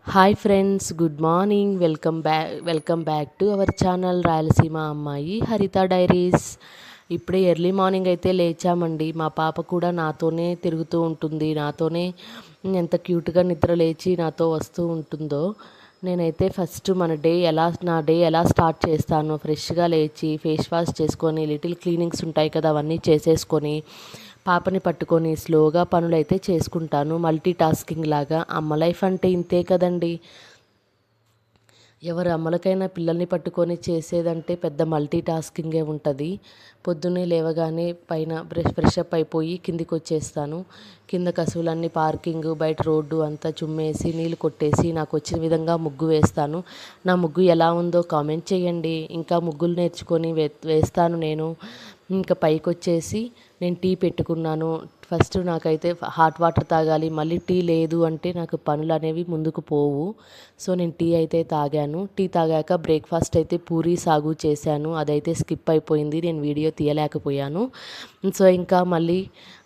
Hi friends, good morning. Welcome back to our channel Rayalaseema అమ్మాయి హరిత diaries. ఇప్పుడే early morning అయితే లేచామండి. మా పాప కూడా నాతోనే తిరుగుతూ ఉంటుంది, నాతోనే ఎంత క్యూట్గా నిద్ర లేచి నాతో వస్తూ ఉంటుందో. నేనైతే ఫస్ట్ నా డే ఎలా స్టార్ట్ చేస్తాను, ఫ్రెష్గా లేచి ఫేస్ వాష్ చేసుకొని లిటిల్ క్లీనింగ్స్ ఉంటాయి కదా, అవన్నీ చేసేసుకొని పాపని పట్టుకొని స్లోగా పనులైతే చేసుకుంటాను. మల్టీ టాస్కింగ్ లాగా. అమ్మ లైఫ్ అంటే ఇంతే కదండి. ఎవరు అమ్మలకైనా పిల్లల్ని పట్టుకొని చేసేదంటే పెద్ద మల్టీ టాస్కింగే ఉంటుంది. పొద్దున్నే లేవగానే పైన ఫ్రెష్ అప్ అయిపోయి కిందికి వచ్చేస్తాను. కింద కసువులన్నీ పార్కింగ్, బయట రోడ్డు అంతా చుమ్మేసి నీళ్ళు కొట్టేసి నాకు వచ్చిన విధంగా ముగ్గు వేస్తాను. నా ముగ్గు ఎలా ఉందో కామెంట్ చేయండి. ఇంకా ముగ్గులు నేర్చుకొని వేస్తాను నేను. ఇంకా పైకి వచ్చేసి నేను టీ పెట్టుకున్నాను. ఫస్ట్ నాకైతే హాట్ వాటర్ తాగాలి. మళ్ళీ టీ లేదు అంటే నాకు పనులు అనేవి ముందుకు పోవు. సో నేను టీ అయితే తాగాను. టీ తాగాక బ్రేక్ఫాస్ట్ అయితే పూరీ సాగు చేశాను. అదైతే స్కిప్ అయిపోయింది, నేను వీడియో తీయలేకపోయాను. సో ఇంకా మళ్ళీ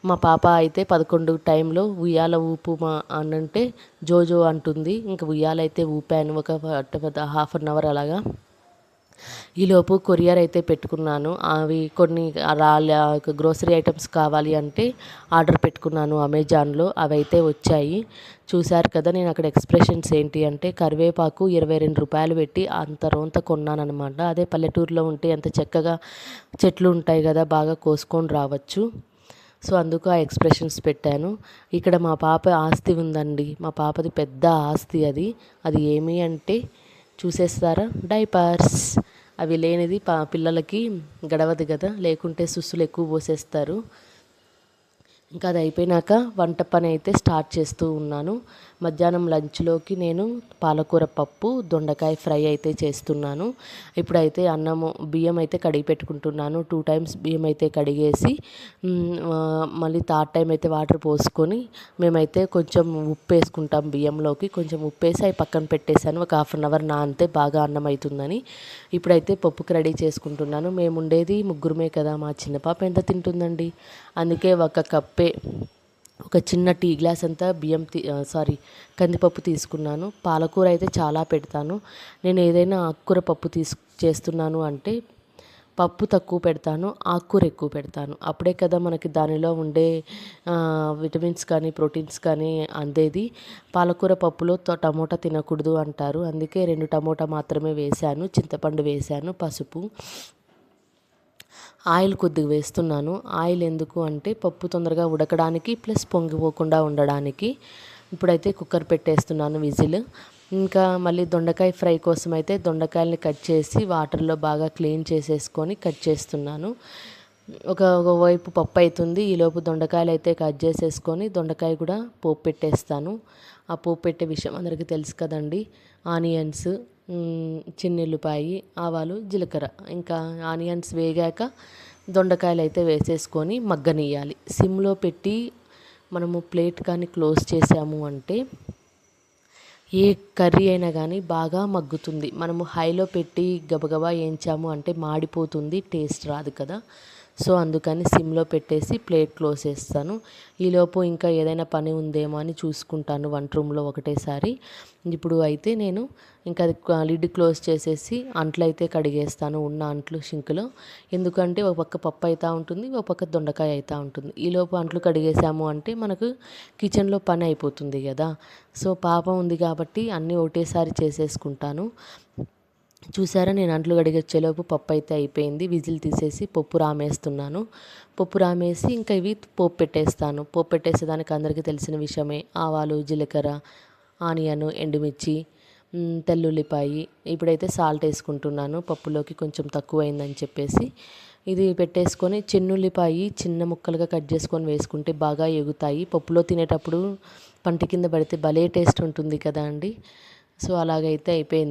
మా పాప అయితే 11 టైంలో ఉయ్యాల ఊపుమా అనంటే జోజో అంటుంది. ఇంకా ఉయ్యాలైతే ఊపాను ఒక హాఫ్ అన్ అవర్ అలాగా. ఈలోపు కొరియర్ అయితే పెట్టుకున్నాను. అవి కొన్ని గ్రోసరీ ఐటమ్స్ కావాలి అంటే ఆర్డర్ పెట్టుకున్నాను అమెజాన్లో. అవి అయితే వచ్చాయి. చూశారు కదా నేను అక్కడ ఎక్స్ప్రెషన్స్ ఏంటి అంటే, కరివేపాకు 22 రూపాయలు పెట్టి అంత రోంత కొన్నానమాట. అదే పల్లెటూరులో ఉంటే ఎంత చక్కగా చెట్లు ఉంటాయి కదా, బాగా కోసుకొని రావచ్చు. సో అందుకు ఆ ఎక్స్ప్రెషన్స్ పెట్టాను. ఇక్కడ మా పాప ఆస్తి ఉందండి. మా పాపది పెద్ద ఆస్తి అది. అది ఏమి అంటే చూసేస్తారా, డైపర్స్. అవి లేనిది పిల్లలకి గడవదు కదా, లేకుంటే సుస్సులు ఎక్కువ పోసేస్తారు. ఇంకా అది అయిపోయినాక వంట పని అయితే స్టార్ట్ చేస్తూ ఉన్నాను. మధ్యాహ్నం లంచ్లోకి నేను పాలకూర పప్పు, దొండకాయ ఫ్రై అయితే చేస్తున్నాను. ఇప్పుడైతే బియ్యం అయితే కడిగి పెట్టుకుంటున్నాను. 2 టైమ్స్ బియ్యం అయితే కడిగేసి మళ్ళీ థర్డ్ టైం అయితే వాటర్ పోసుకొని మేమైతే కొంచెం ఉప్పు వేసుకుంటాం బియ్యంలోకి. కొంచెం ఉప్పు వేసి అవి పక్కన పెట్టేశాను. ఒక హాఫ్ అన్ అవర్ నానితే బాగా అన్నం అవుతుందని. ఇప్పుడైతే పప్పుకి రెడీ చేసుకుంటున్నాను. మేము ఉండేది ముగ్గురమే కదా, మా చిన్న పాప ఎంత తింటుందండి. అందుకే ఒక చిన్న టీ గ్లాస్ అంతా కందిపప్పు తీసుకున్నాను. పాలకూర అయితే చాలా పెడతాను. నేను ఏదైనా ఆకుకూర పప్పు చేస్తున్నాను అంటే పప్పు తక్కువ పెడతాను, ఆకుకూర ఎక్కువ పెడతాను. అప్పుడే కదా మనకి దానిలో ఉండే విటమిన్స్ కానీ ప్రోటీన్స్ కానీ అందేది. పాలకూర పప్పులో టమోటా తినకూడదు అంటారు. అందుకే 2 టమోటా మాత్రమే వేశాను, చింతపండు వేశాను, పసుపు, ఆయిల్ కొద్దిగా వేస్తున్నాను. ఆయిల్ ఎందుకు అంటే పప్పు తొందరగా ఉడకడానికి ప్లస్ పొంగిపోకుండా ఉండడానికి. ఇప్పుడైతే కుక్కర్ పెట్టేస్తున్నాను విజిల్. ఇంకా మళ్ళీ దొండకాయ ఫ్రై కోసం అయితే దొండకాయలని కట్ చేసి వాటర్లో బాగా క్లీన్ చేసేసుకొని కట్ చేస్తున్నాను. ఒకవైపు పప్పు అవుతుంది. ఈలోపు దొండకాయలు అయితే కట్ చేసేసుకొని దొండకాయ కూడా పోపు పెట్టేస్తాను. ఆ పోపు పెట్టే విషయం అందరికీ తెలుసు కదండి. ఆనియన్స్, చిన్నుల్లిపాయి, ఆవాలు, జీలకర్ర. ఇంకా ఆనియన్స్ వేగాక దొండకాయలు అయితే వేసేసుకొని మగ్గనియాలి. సిమ్లో పెట్టి మనము ప్లేట్ కానీ క్లోజ్ చేసాము అంటే ఏ కర్రీ అయినా కానీ బాగా మగ్గుతుంది. మనము హైలో పెట్టి గబగబా వేయించాము అంటే మాడిపోతుంది, టేస్ట్ రాదు కదా. సో అందుకని సిమ్లో పెట్టేసి ప్లేట్ క్లోజ్ చేస్తాను. ఈలోపు ఇంకా ఏదైనా పని ఉందేమో అని చూసుకుంటాను వంట రూమ్లో ఒకటేసారి. ఇప్పుడు అయితే నేను ఇంకా లిడ్ క్లోజ్ చేసేసి అంట్లు అయితే కడిగేస్తాను, ఉన్న అంట్లు సింక్లో. ఎందుకంటే ఒక పక్క పప్పు అవుతూ ఉంటుంది, ఒక పక్క దొండకాయ అవుతూ ఉంటుంది. ఈలోపు అంట్లు కడిగేసాము అంటే మనకు కిచెన్లో పని అయిపోతుంది కదా. సో పాప ఉంది కాబట్టి అన్నీ ఒకటేసారి చేసేసుకుంటాను. చూసారా, నేను అంట్లు కడిగొచ్చేలోపు పప్పు అయితే అయిపోయింది. విజిల్ తీసేసి పప్పు రామేస్తున్నాను. పప్పు రామేసి ఇంకా ఇవి పోపు పెట్టేస్తాను. పోపు పెట్టేసేదానికి అందరికీ తెలిసిన విషయమే. ఆవాలు, జీలకర్ర, ఆనియన్, ఎండుమిర్చి, తెల్లుల్లిపాయి. ఇప్పుడైతే సాల్ట్ వేసుకుంటున్నాను, పప్పులోకి కొంచెం తక్కువైందని చెప్పేసి. ఇది పెట్టేసుకొని చిన్నుల్లిపాయి చిన్న ముక్కలుగా కట్ చేసుకొని వేసుకుంటే బాగా ఎగుతాయి. పప్పులో తినేటప్పుడు పంటి కింద పడితే భలే టేస్ట్ ఉంటుంది కదా అండి. సో అలాగైతే అయిపోయింది.